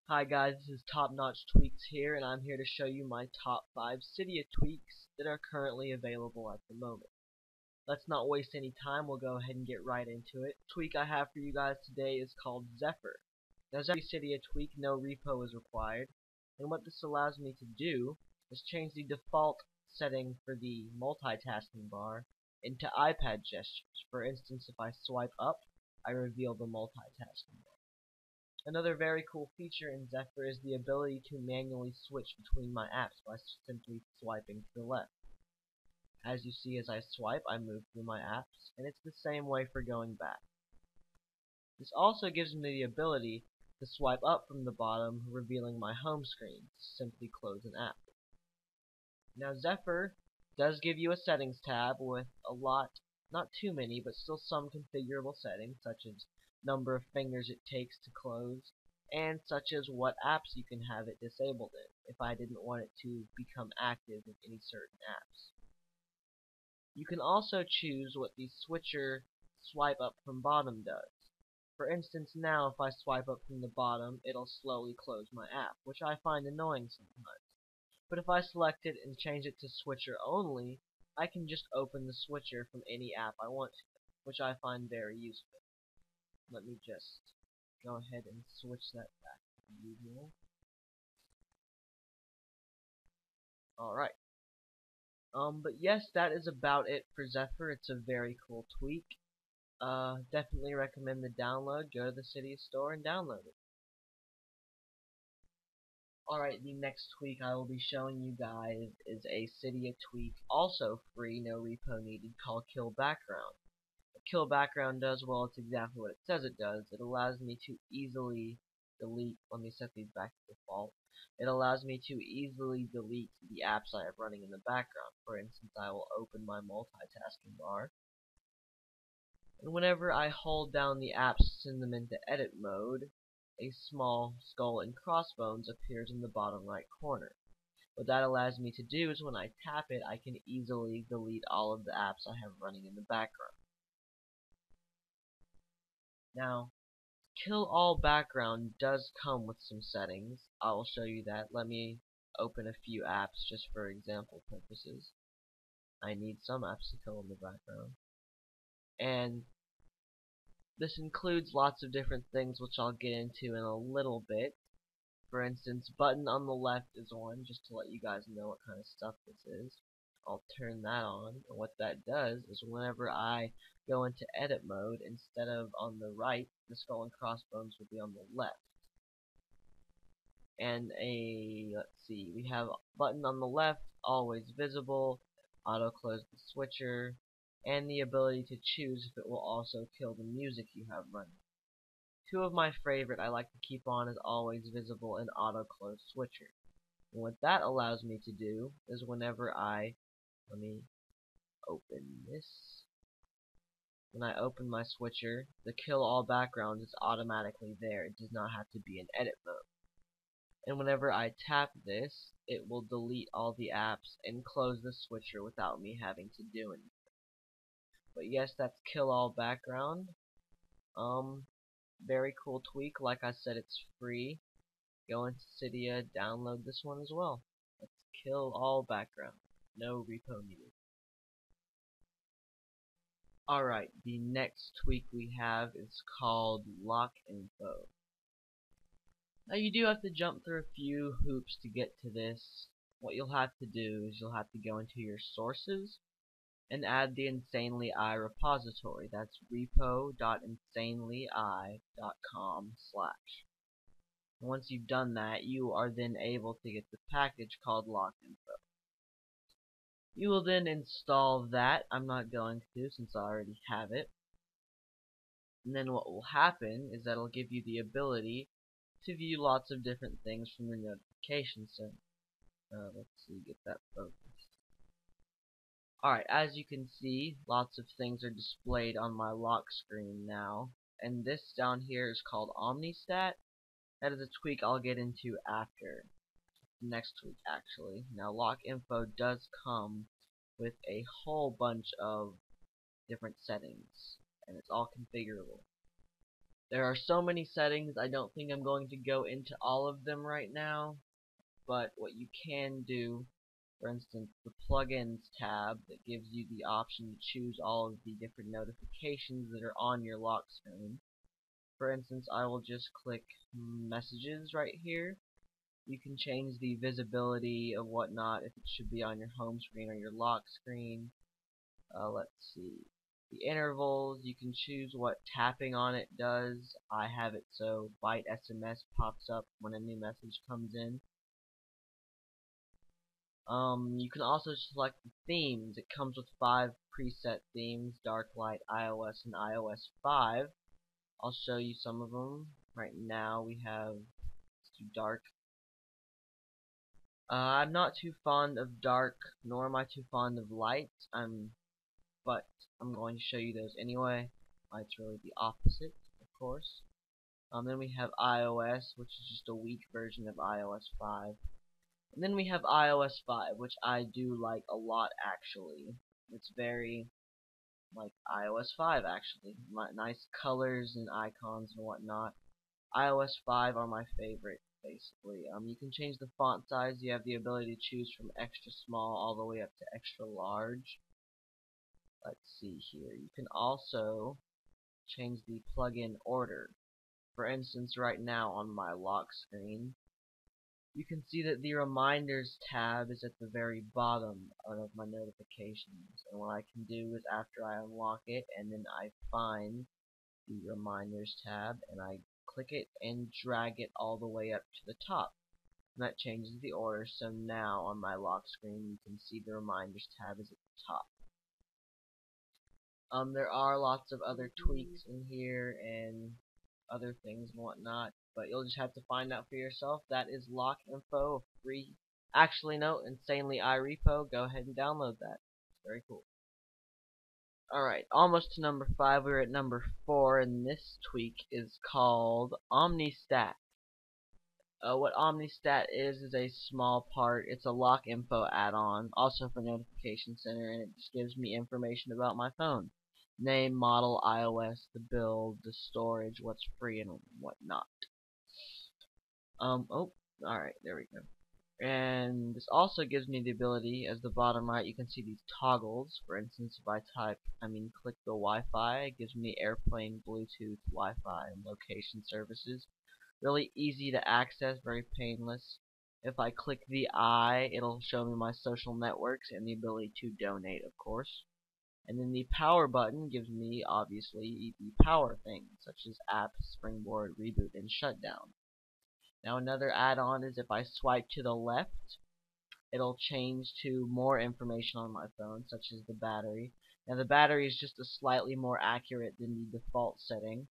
Hi guys, this is Top Notch Tweaks here, and I'm here to show you my top 5 Cydia tweaks that are currently available at the moment. Let's not waste any time, we'll go ahead and get right into it. The tweak I have for you guys today is called Zephyr. Now, as every Cydia tweak, no repo is required, and what this allows me to do is change the default setting for the multitasking bar into iPad gestures. For instance, if I swipe up, I reveal the multitasking bar. Another very cool feature in Zephyr is the ability to manually switch between my apps by simply swiping to the left. As you see, as I swipe, I move through my apps, and it's the same way for going back. This also gives me the ability to swipe up from the bottom, revealing my home screen. Simply close an app. Now, Zephyr does give you a settings tab with a lot, not too many, but still some configurable settings, such as number of fingers it takes to close, and such as what apps you can have it disabled in, if I didn't want it to become active in any certain apps. You can also choose what the switcher swipe up from bottom does. For instance, now if I swipe up from the bottom, it'll slowly close my app, which I find annoying sometimes. But if I select it and change it to switcher only, I can just open the switcher from any app I want to, which I find very useful. Let me just go ahead and switch that back to the usual. Alright. But yes, that is about it for Zephyr. It's a very cool tweak. Definitely recommend the download. Go to the Cydia store and download it. Alright, the next tweak I will be showing you guys is a Cydia tweak, also free, no repo needed, called KillBackground. KillBackground does, well, it's exactly what it says it does. It allows me to easily delete, let me set these back to default. It allows me to easily delete the apps I have running in the background. For instance, I will open my multitasking bar, and whenever I hold down the apps to send them into edit mode, a small skull and crossbones appears in the bottom right corner. What that allows me to do is when I tap it, I can easily delete all of the apps I have running in the background. Now, Kill All Background does come with some settings. I will show you that. Let me open a few apps just for example purposes. I need some apps to kill in the background. And this includes lots of different things which I'll get into in a little bit. For instance, button on the left is one, just to let you guys know what kind of stuff this is. I'll turn that on, and what that does is whenever I go into edit mode, instead of on the right, the skull and crossbones will be on the left. And let's see, we have button on the left, always visible, auto close the switcher, and the ability to choose if it will also kill the music you have running. Two of my favorite I like to keep on is always visible and auto close switcher. And what that allows me to do is whenever let me open this. When I open my switcher, the kill all background is automatically there. It does not have to be in edit mode. And whenever I tap this, it will delete all the apps and close the switcher without me having to do anything. But yes, that's kill all background. Very cool tweak. Like I said, it's free. Go into Cydia, download this one as well. Let's kill all background. No repo needed. Alright, the next tweak we have is called LockInfo. Now you do have to jump through a few hoops to get to this. What you'll have to do is you'll have to go into your sources and add the insanely I repository. That's repo.insanelyI.com/. Once you've done that, you are then able to get the package called LockInfo. You will then install that. I'm not going to since I already have it. And then what will happen is that it'll give you the ability to view lots of different things from your notification center. Let's see, get that focused. Alright, as you can see, lots of things are displayed on my lock screen now. And this down here is called OmniStat. That is a tweak I'll get into after. Next week actually. Now LockInfo does come with a whole bunch of different settings, and it's all configurable. There are so many settings, I don't think I'm going to go into all of them right now, but what you can do, for instance, the plugins tab that gives you the option to choose all of the different notifications that are on your lock screen. For instance, I will just click messages right here. You can change the visibility of whatnot, if it should be on your home screen or your lock screen. Let's see. The intervals, you can choose what tapping on it does. I have it so Byte SMS pops up when a new message comes in. You can also select the themes. It comes with 5 preset themes: Dark, Light, iOS, and iOS 5. I'll show you some of them. Right now we have, let's do Dark. I'm not too fond of Dark, nor am I too fond of Light. But I'm going to show you those anyway. Light's really the opposite, of course. Then we have iOS, which is just a weak version of iOS 5. And then we have iOS 5, which I do like a lot actually. It's very like iOS 5 actually. Nice colors and icons and whatnot. iOS 5 are my favorite basically. You can change the font size. You have the ability to choose from extra small all the way up to extra large. Let's see here. You can also change the plugin order. For instance, right now on my lock screen, you can see that the reminders tab is at the very bottom of my notifications. And what I can do is, after I unlock it and then I find the reminders tab and I click it and drag it all the way up to the top. And that changes the order, so now on my lock screen you can see the reminders tab is at the top. There are lots of other tweaks in here and other things and whatnot, but you'll just have to find out for yourself. That is LockInfo, free. Actually, no, insanely iRepo. Go ahead and download that. It's very cool. Alright, almost to number 5. We're at number 4, and this tweak is called OmniStat. What OmniStat is a small part. It's a LockInfo add-on, also for Notification Center, and it just gives me information about my phone. Name, model, iOS, the build, the storage, what's free, and whatnot. Alright, there we go. And this also gives me the ability, as the bottom right, you can see these toggles. For instance, if I click the Wi-Fi, it gives me airplane, Bluetooth, Wi-Fi, and location services. Really easy to access, very painless. If I click the eye, it'll show me my social networks and the ability to donate, of course. And then the power button gives me, obviously, the power things, such as app, springboard, reboot, and shutdown. Now another add-on is if I swipe to the left, it'll change to more information on my phone, such as the battery. Now the battery is just a slightly more accurate than the default setting.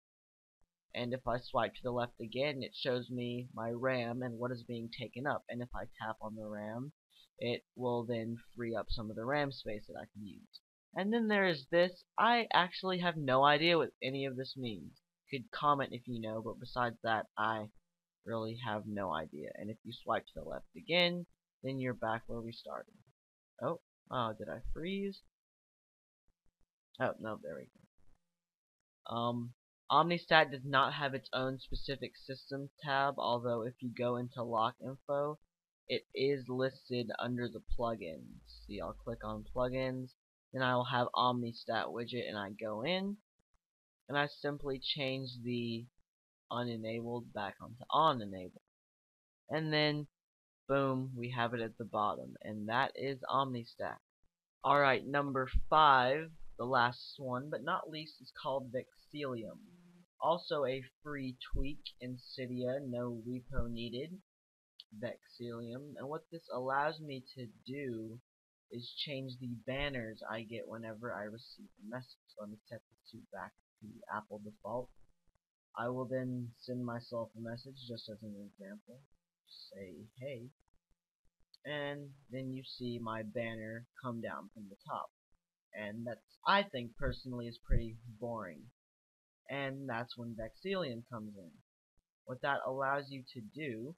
And if I swipe to the left again, it shows me my RAM and what is being taken up. And if I tap on the RAM, it will then free up some of the RAM space that I can use. And then there is this. I actually have no idea what any of this means. You could comment if you know, but besides that, I really have no idea. And if you swipe to the left again, then you're back where we started. Oh, did I freeze? Oh, no, there we go. OmniStat does not have its own specific systems tab, although if you go into LockInfo, it is listed under the plugins. See, I'll click on plugins, then I will have OmniStat widget, and I go in, and I simply change the unenabled back onto on-enabled. And then, boom, we have it at the bottom, and that is OmniStat. Alright, number 5, the last one, but not least, is called Vexillium. Also a free tweak in Cydia, no repo needed. Vexillium, and what this allows me to do is change the banners I get whenever I receive a message. So let me set this to back to Apple default. I will then send myself a message, just as an example. Say hey, and then you see my banner come down from the top, and that's, I think personally, is pretty boring. And that's when Vexillium comes in. What that allows you to do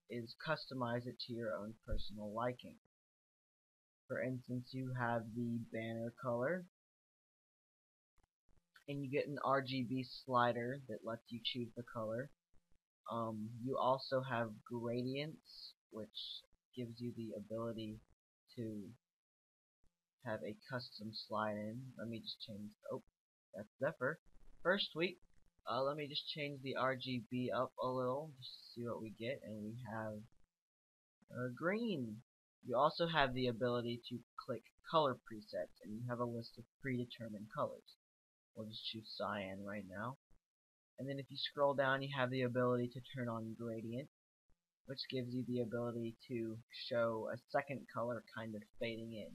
is customize it to your own personal liking. For instance, you have the banner color, and you get an RGB slider that lets you choose the color. You also have gradients, which gives you the ability to have a custom slide in. Let me just change. Oh, that's Zephyr. First tweak. Let me just change the RGB up a little, just to see what we get, and we have green. You also have the ability to click color presets, and you have a list of predetermined colors. We'll just choose cyan right now. And then if you scroll down, you have the ability to turn on gradient, which gives you the ability to show a second color kind of fading in.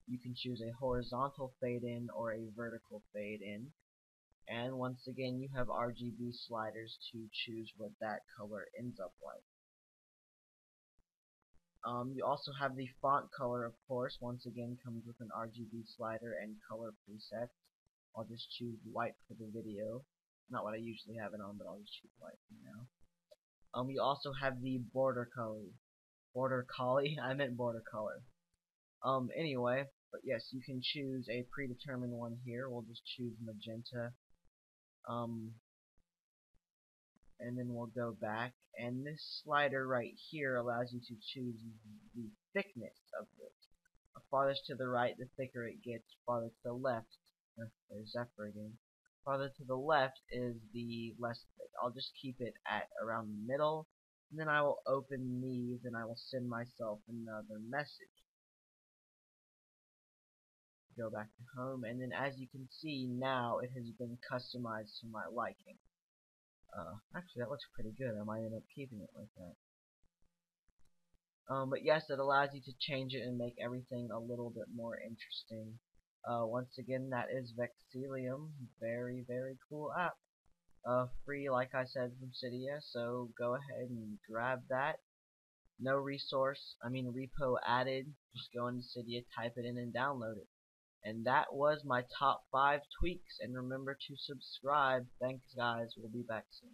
You can choose a horizontal fade in or a vertical fade in. And once again, you have RGB sliders to choose what that color ends up like. You also have the font color, of course. Once again, comes with an RGB slider and color presets. I'll just choose white for the video. Not what I usually have it on, but I'll just choose white for now. You also have the border color. Border collie? I meant border color. Anyway, but yes, you can choose a predetermined one here. We'll just choose magenta. And then we'll go back, and this slider right here allows you to choose the thickness of it. The farthest to the right, the thicker it gets. Farther to the left, there's Zephyr again. Farther to the left is the less thick. I'll just keep it at around the middle, and then I will open these and I will send myself another message. Go back to home, and then as you can see now it has been customized to my liking. Actually, that looks pretty good. I might end up keeping it like that. But yes, it allows you to change it and make everything a little bit more interesting. Once again, that is Vexillium. Very, very cool app. Free, like I said, from Cydia, so go ahead and grab that. No repo added. Just go into Cydia, type it in, and download it. And that was my top 5 tweaks, and remember to subscribe. Thanks, guys. We'll be back soon.